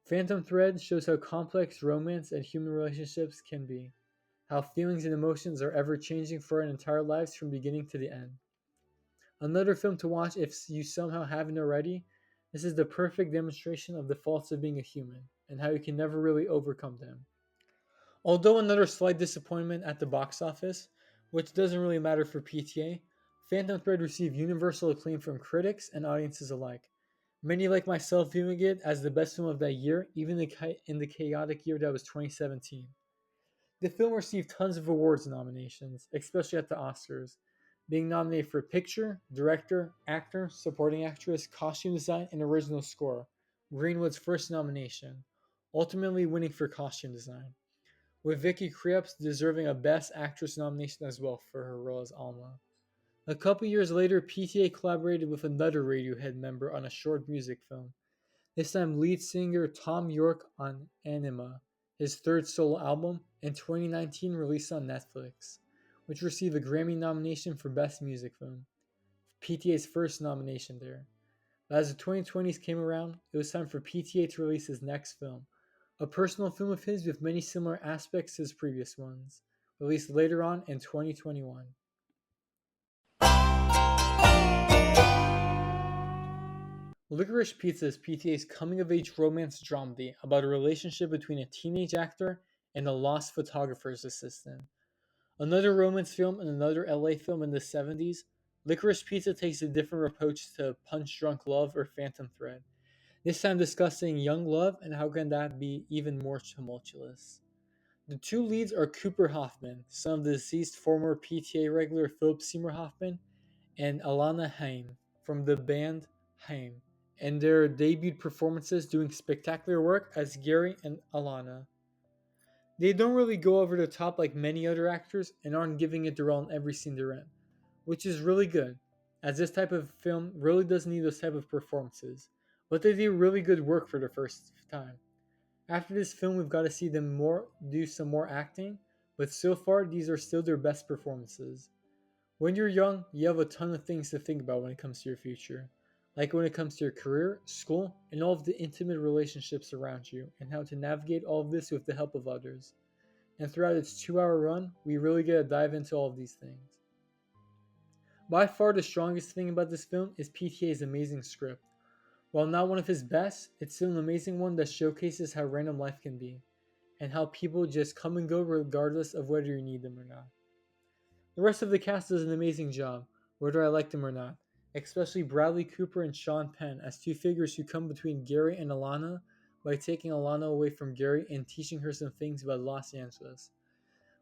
Phantom Thread shows how complex romance and human relationships can be, how feelings and emotions are ever changing for our entire lives from beginning to the end. Another film to watch if you somehow haven't already. This is the perfect demonstration of the faults of being a human and how you can never really overcome them. Although another slight disappointment at the box office, which doesn't really matter for PTA, Phantom Thread received universal acclaim from critics and audiences alike. Many like myself viewing it as the best film of that year, even in the chaotic year that was 2017. The film received tons of awards nominations, especially at the Oscars, being nominated for Picture, Director, Actor, Supporting Actress, Costume Design, and Original Score, Greenwood's first nomination, ultimately winning for Costume Design, with Vicky Krieps deserving a Best Actress nomination as well for her role as Alma. A couple years later, PTA collaborated with another Radiohead member on a short music film, this time lead singer Tom York on Anima, his third solo album, in 2019 released on Netflix, which received a Grammy nomination for Best Music Film, PTA's first nomination there. But as the 2020s came around, it was time for PTA to release his next film, a personal film of his with many similar aspects to his previous ones, released later on in 2021. Licorice Pizza is PTA's coming-of-age romance dramedy about a relationship between a teenage actor and a lost photographer's assistant. Another romance film and another LA film in the 70s, Licorice Pizza takes a different approach to Punch Drunk Love or Phantom Thread, this time discussing young love and how can that be even more tumultuous. The two leads are Cooper Hoffman, son of the deceased former PTA regular Philip Seymour Hoffman, and Alana Haim from the band Haim, and their debut performances doing spectacular work as Gary and Alana. They don't really go over the top like many other actors and aren't giving it their all in every scene they're in, which is really good, as this type of film really doesn't need those type of performances, but they do really good work for the first time. After this film, we've got to see them do some more acting, but so far these are still their best performances. When you're young, you have a ton of things to think about when it comes to your future, like when it comes to your career, school, and all of the intimate relationships around you, and how to navigate all of this with the help of others. And throughout its 2-hour run, we really get to dive into all of these things. By far the strongest thing about this film is PTA's amazing script. While not one of his best, it's still an amazing one that showcases how random life can be, and how people just come and go regardless of whether you need them or not. The rest of the cast does an amazing job, whether I like them or not, especially Bradley Cooper and Sean Penn as two figures who come between Gary and Alana by taking Alana away from Gary and teaching her some things about Los Angeles.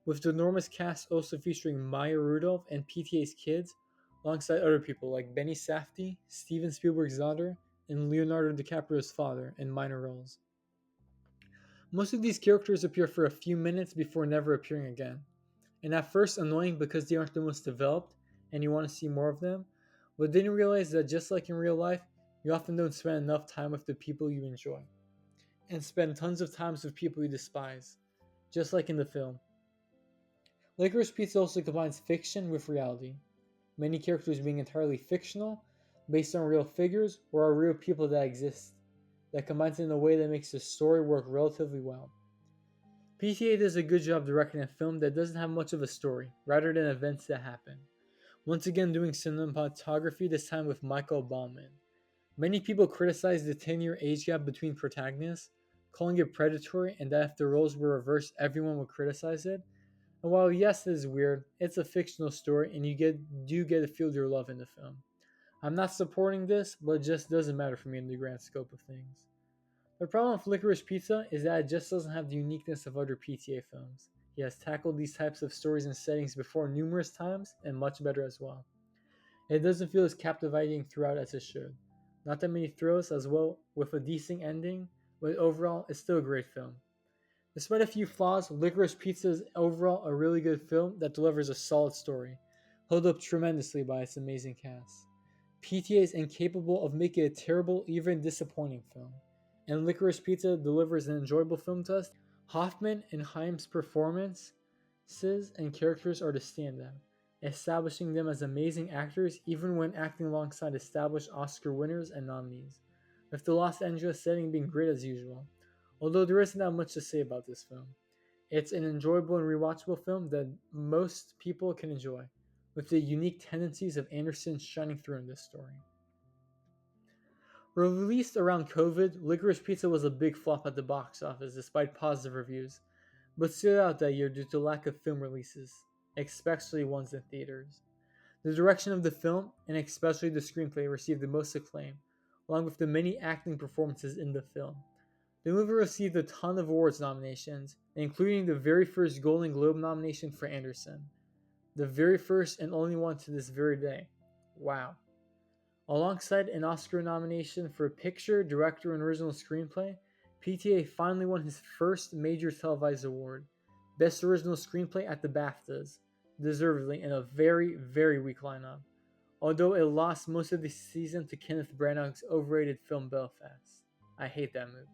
With the enormous cast also featuring Maya Rudolph and PTA's kids, alongside other people like Benny Safdie, Steven Spielberg's daughter, and Leonardo DiCaprio's father in minor roles. Most of these characters appear for a few minutes before never appearing again, and at first annoying because they aren't the most developed and you want to see more of them, but then you realize that just like in real life, you often don't spend enough time with the people you enjoy, and spend tons of times with people you despise. just like in the film. Licorice Pizza also combines fiction with reality, many characters being entirely fictional, based on real figures or are real people that exist, that combines it in a way that makes the story work relatively well. PTA does a good job directing a film that doesn't have much of a story, rather than events that happen. Once again doing cinematography, this time with Michael Bauman. Many people criticize the 10-year age gap between protagonists, calling it predatory and that if the roles were reversed, everyone would criticize it. And while yes, it is weird, it's a fictional story and you do get to feel your love in the film. I'm not supporting this, but it just doesn't matter for me in the grand scope of things. The problem with Licorice Pizza is that it just doesn't have the uniqueness of other PTA films. He has tackled these types of stories and settings before numerous times and much better as well. It doesn't feel as captivating throughout as it should. Not that many thrills as well, with a decent ending, but overall, it's still a great film. Despite a few flaws, Licorice Pizza is overall a really good film that delivers a solid story, held up tremendously by its amazing cast. PTA is incapable of making a terrible, even disappointing film, and Licorice Pizza delivers an enjoyable film to us. Hoffman and Haim's performances and characters are the standout, establishing them as amazing actors even when acting alongside established Oscar winners and nominees, with the Los Angeles setting being great as usual. Although there isn't that much to say about this film, it's an enjoyable and rewatchable film that most people can enjoy, with the unique tendencies of Anderson shining through in this story. Released around COVID, Licorice Pizza was a big flop at the box office despite positive reviews, but stood out that year due to lack of film releases, especially ones in theaters. The direction of the film, and especially the screenplay, received the most acclaim, along with the many acting performances in the film. The movie received a ton of awards nominations, including the very first Golden Globe nomination for Anderson, the very first and only one to this very day. Wow. Alongside an Oscar nomination for Picture, Director, and Original Screenplay, PTA finally won his first major televised award, Best Original Screenplay at the BAFTAs, deservedly in a very, very weak lineup, although it lost most of the season to Kenneth Branagh's overrated film Belfast. I hate that movie.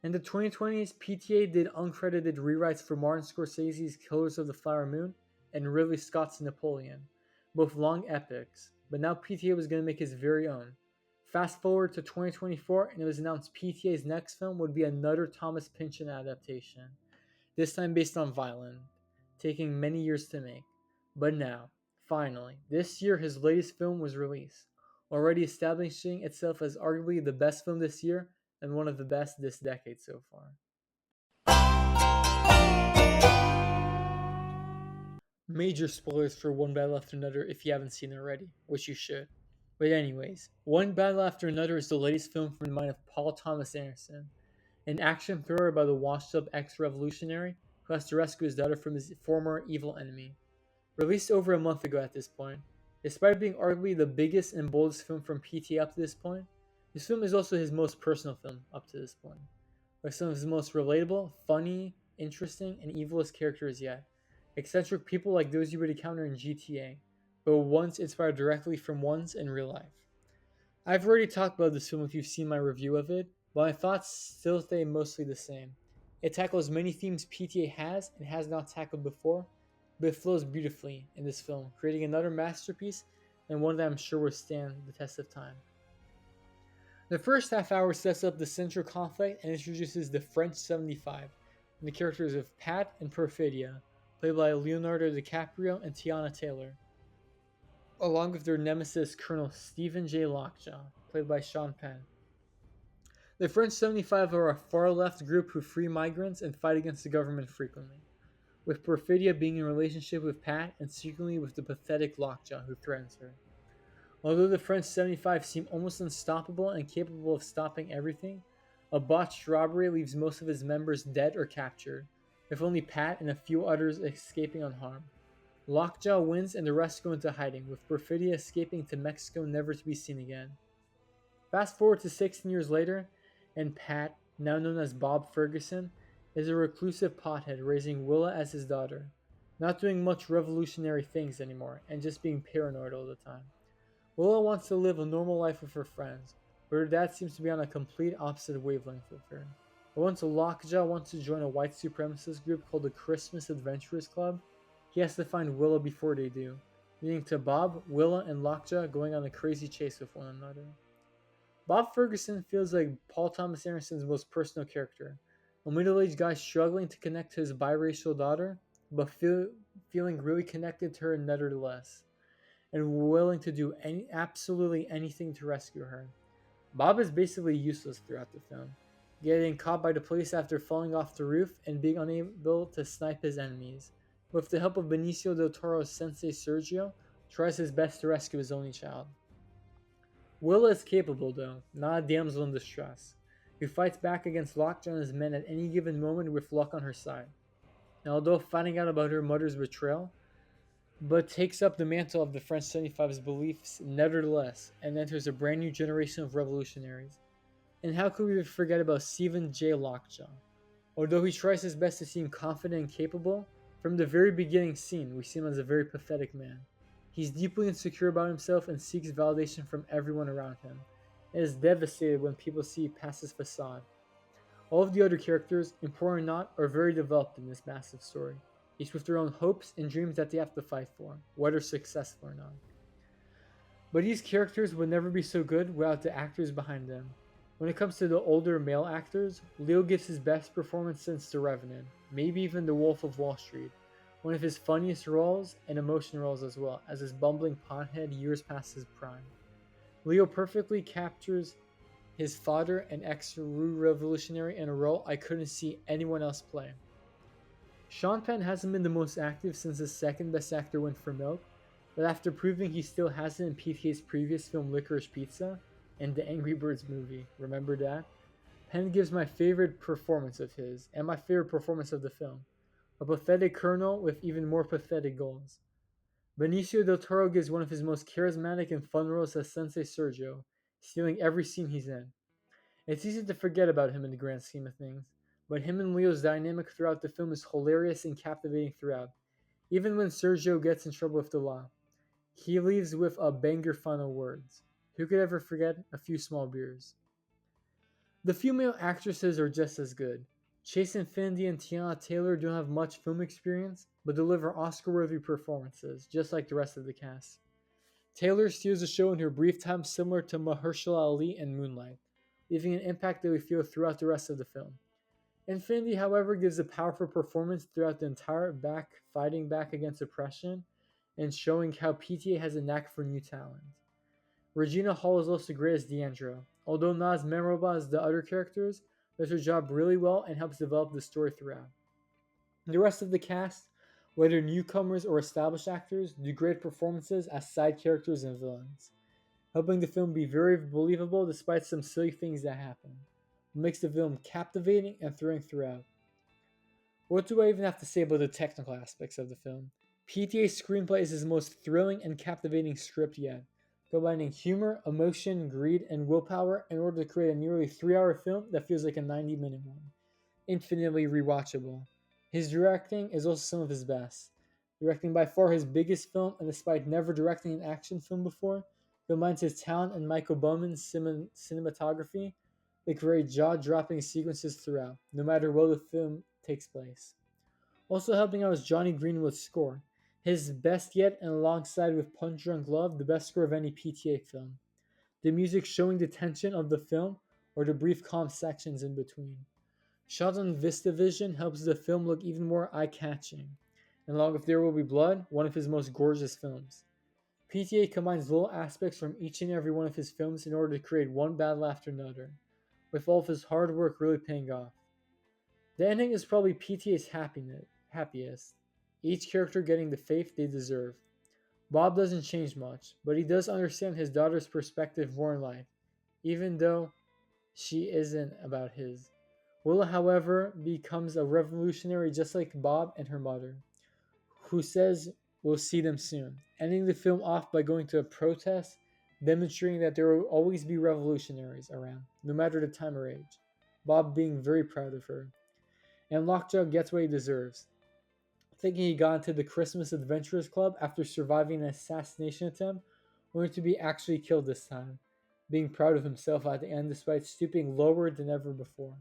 In the 2020s, PTA did uncredited rewrites for Martin Scorsese's Killers of the Flower Moon and Ridley Scott's Napoleon, both long epics, but now PTA was going to make his very own. Fast forward to 2024, and it was announced PTA's next film would be another Thomas Pynchon adaptation, this time based on Violent, taking many years to make. But now, finally, this year his latest film was released, already establishing itself as arguably the best film this year and one of the best this decade so far. Major spoilers for One Battle After Another if you haven't seen it already, which you should. But anyways, One Battle After Another is the latest film from the mind of Paul Thomas Anderson, an action thriller about a washed-up ex-revolutionary who has to rescue his daughter from his former evil enemy. Released over a month ago at this point, despite being arguably the biggest and boldest film from PT up to this point, this film is also his most personal film up to this point, with some of his most relatable, funny, interesting, and evilest characters yet. Eccentric people like those you would encounter in GTA, but once inspired directly from ones in real life. I've already talked about this film if you've seen my review of it, but my thoughts still stay mostly the same. It tackles many themes PTA has and has not tackled before, but it flows beautifully in this film, creating another masterpiece and one that I'm sure will stand the test of time. The first half hour sets up the central conflict and introduces the French 75, and the characters of Pat and Perfidia, played by Leonardo DiCaprio and Tiana Taylor, along with their nemesis Colonel Stephen J. Lockjaw, played by Sean Penn. The French 75 are a far-left group who free migrants and fight against the government frequently, with Perfidia being in a relationship with Pat and secretly with the pathetic Lockjaw who threatens her. Although the French 75 seem almost unstoppable and capable of stopping everything, a botched robbery leaves most of his members dead or captured, with only Pat and a few others escaping unharmed. Lockjaw wins and the rest go into hiding, with Perfidia escaping to Mexico never to be seen again. Fast forward to 16 years later, and Pat, now known as Bob Ferguson, is a reclusive pothead raising Willa as his daughter, not doing much revolutionary things anymore, and just being paranoid all the time. Willa wants to live a normal life with her friends, but her dad seems to be on a complete opposite wavelength with her. But once Lockjaw wants to join a white supremacist group called the Christmas Adventurers Club, he has to find Willa before they do, leading to Bob, Willa, and Lockjaw going on a crazy chase with one another. Bob Ferguson feels like Paul Thomas Anderson's most personal character, a middle-aged guy struggling to connect to his biracial daughter, but feeling really connected to her nevertheless, and willing to do absolutely anything to rescue her. Bob is basically useless throughout the film, getting caught by the police after falling off the roof and being unable to snipe his enemies. With the help of Benicio del Toro's sensei Sergio, tries his best to rescue his only child. Willa is capable, though, not a damsel in distress, who fights back against Lockjaw and his men at any given moment with luck on her side. And although finding out about her mother's betrayal, but takes up the mantle of the French 75's beliefs nevertheless, and enters a brand new generation of revolutionaries. And how could we forget about Stephen J. Lockjaw? Although he tries his best to seem confident and capable, from the very beginning scene we see him as a very pathetic man. He's deeply insecure about himself and seeks validation from everyone around him, and is devastated when people see past his facade. All of the other characters, important or not, are very developed in this massive story, each with their own hopes and dreams that they have to fight for, whether successful or not. But these characters would never be so good without the actors behind them. When it comes to the older male actors, Leo gives his best performance since The Revenant, maybe even The Wolf of Wall Street, one of his funniest roles and emotion roles as well, as his bumbling pothead years past his prime. Leo perfectly captures his father and ex-revolutionary in a role I couldn't see anyone else play. Sean Penn hasn't been the most active since his second best actor win for Milk, but after proving he still hasn't in PTA's previous film Licorice Pizza and the Angry Birds movie, remember that? Penn gives my favorite performance of his, and my favorite performance of the film, a pathetic colonel with even more pathetic goals. Benicio del Toro gives one of his most charismatic and fun roles as Sensei Sergio, stealing every scene he's in. It's easy to forget about him in the grand scheme of things, but him and Leo's dynamic throughout the film is hilarious and captivating throughout, even when Sergio gets in trouble with the law. He leaves with a banger final words. Who could ever forget a few small beers? The female actresses are just as good. Chase Infinity and Tiana Taylor don't have much film experience, but deliver Oscar-worthy performances, just like the rest of the cast. Taylor steers the show in her brief time similar to Mahershala Ali in Moonlight, leaving an impact that we feel throughout the rest of the film. Infinity, however, gives a powerful performance throughout the entire fighting back against oppression and showing how PTA has a knack for new talent. Regina Hall is also great as Deandra. Although not as memorable as the other characters, does her job really well and helps develop the story throughout. The rest of the cast, whether newcomers or established actors, do great performances as side characters and villains, helping the film be very believable despite some silly things that happen. What makes the film captivating and thrilling throughout. What do I even have to say about the technical aspects of the film? PTA's screenplay is his most thrilling and captivating script yet, combining humor, emotion, greed, and willpower in order to create a nearly 3-hour film that feels like a 90-minute one. Infinitely rewatchable. His directing is also some of his best. Directing by far his biggest film, and despite never directing an action film before, combines his talent and Michael Bowman's cinematography that create jaw-dropping sequences throughout, no matter where the film takes place. Also helping out is Johnny Greenwood's score, his best yet, and alongside with Punch Drunk Love, the best score of any PTA film. The music showing the tension of the film, or the brief calm sections in between. Shot on VistaVision helps the film look even more eye-catching, and along with There Will Be Blood, one of his most gorgeous films. PTA combines little aspects from each and every one of his films in order to create one battle after another, with all of his hard work really paying off. The ending is probably PTA's happiest, each character getting the faith they deserve. Bob doesn't change much, but he does understand his daughter's perspective more in life, even though she isn't about his. Willa, however, becomes a revolutionary just like Bob and her mother, who says we'll see them soon, ending the film off by going to a protest, demonstrating that there will always be revolutionaries around, no matter the time or age. Bob being very proud of her. And Lockjaw gets what he deserves, thinking he got into the Christmas Adventurers Club after surviving an assassination attempt, only to be actually killed this time, being proud of himself at the end despite stooping lower than ever before.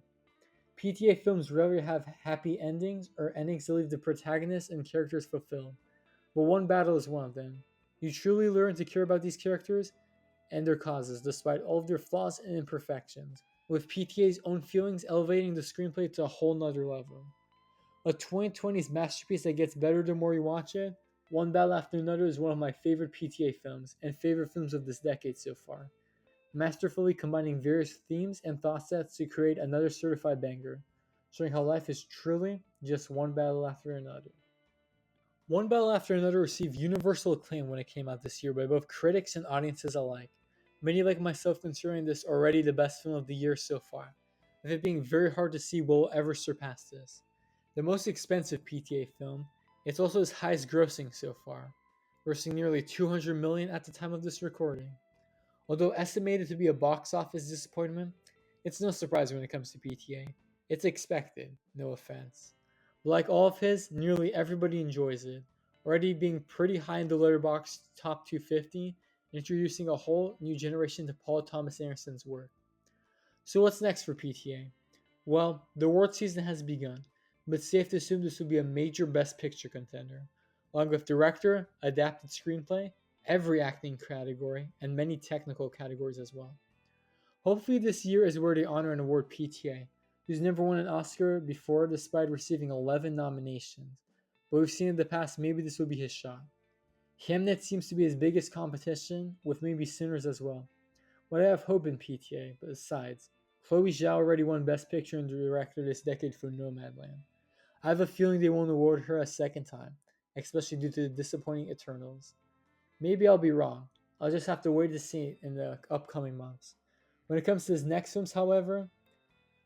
PTA films rarely have happy endings or endings that leave the protagonist and characters fulfilled, but One Battle is one of them. You truly learn to care about these characters and their causes, despite all of their flaws and imperfections, with PTA's own feelings elevating the screenplay to a whole nother level. A 2020s masterpiece that gets better the more you watch it, One Battle After Another is one of my favorite PTA films and favorite films of this decade so far, masterfully combining various themes and thought sets to create another certified banger, showing how life is truly just one battle after another. One Battle After Another received universal acclaim when it came out this year by both critics and audiences alike, many like myself considering this already the best film of the year so far, with it being very hard to see what will ever surpass this. The most expensive PTA film, it's also its highest grossing so far, grossing nearly 200 million at the time of this recording. Although estimated to be a box office disappointment, it's no surprise when it comes to PTA. It's expected, no offense. But like all of his, nearly everybody enjoys it, already being pretty high in the Letterboxd top 250, introducing a whole new generation to Paul Thomas Anderson's work. So what's next for PTA? Well, the award season has begun, but it's safe to assume this will be a major Best Picture contender, along with director, adapted screenplay, every acting category, and many technical categories as well. Hopefully, this year is where they honor and award PTA, who's never won an Oscar before despite receiving 11 nominations. But we've seen in the past maybe this will be his shot. Hamnet seems to be his biggest competition, with maybe Sinners as well. But I have hope in PTA, but besides, Chloe Zhao already won Best Picture and Director this decade for Nomadland. I have a feeling they won't award her a second time, especially due to the disappointing Eternals. Maybe I'll be wrong. I'll just have to wait to see it in the upcoming months. When it comes to his next films, however,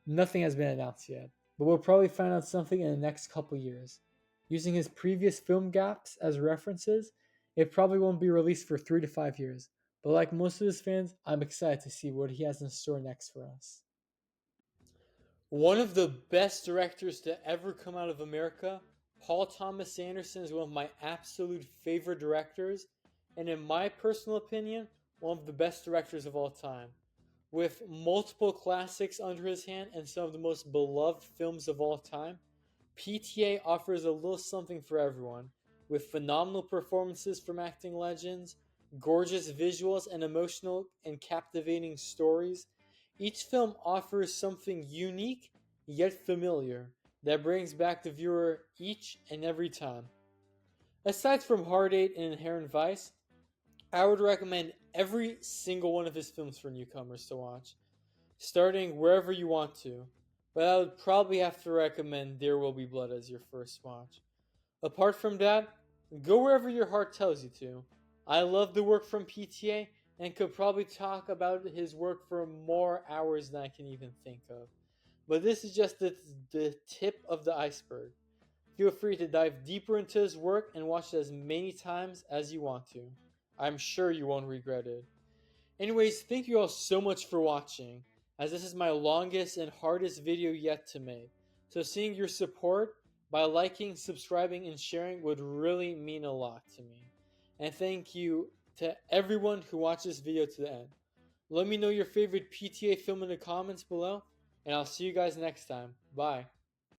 nothing has been announced yet, but we'll probably find out something in the next couple years. Using his previous film gaps as references, it probably won't be released for 3 to 5 years, but like most of his fans, I'm excited to see what he has in store next for us. One of the best directors to ever come out of America, Paul Thomas Anderson is one of my absolute favorite directors, and in my personal opinion, one of the best directors of all time. With multiple classics under his hand and some of the most beloved films of all time, PTA offers a little something for everyone, with phenomenal performances from acting legends, gorgeous visuals, and emotional and captivating stories. Each film offers something unique yet familiar that brings back the viewer each and every time. Aside from Hard Eight and Inherent Vice, I would recommend every single one of his films for newcomers to watch, starting wherever you want to, but I would probably have to recommend There Will Be Blood as your first watch. Apart from that, go wherever your heart tells you to. I love the work from PTA and could probably talk about his work for more hours than I can even think of. But this is just the tip of the iceberg. Feel free to dive deeper into his work and watch it as many times as you want to. I'm sure you won't regret it. Anyways, thank you all so much for watching, as this is my longest and hardest video yet to make. So seeing your support by liking, subscribing, and sharing would really mean a lot to me. And thank you to everyone who watched this video to the end. Let me know your favorite PTA film in the comments below, and I'll see you guys next time. Bye.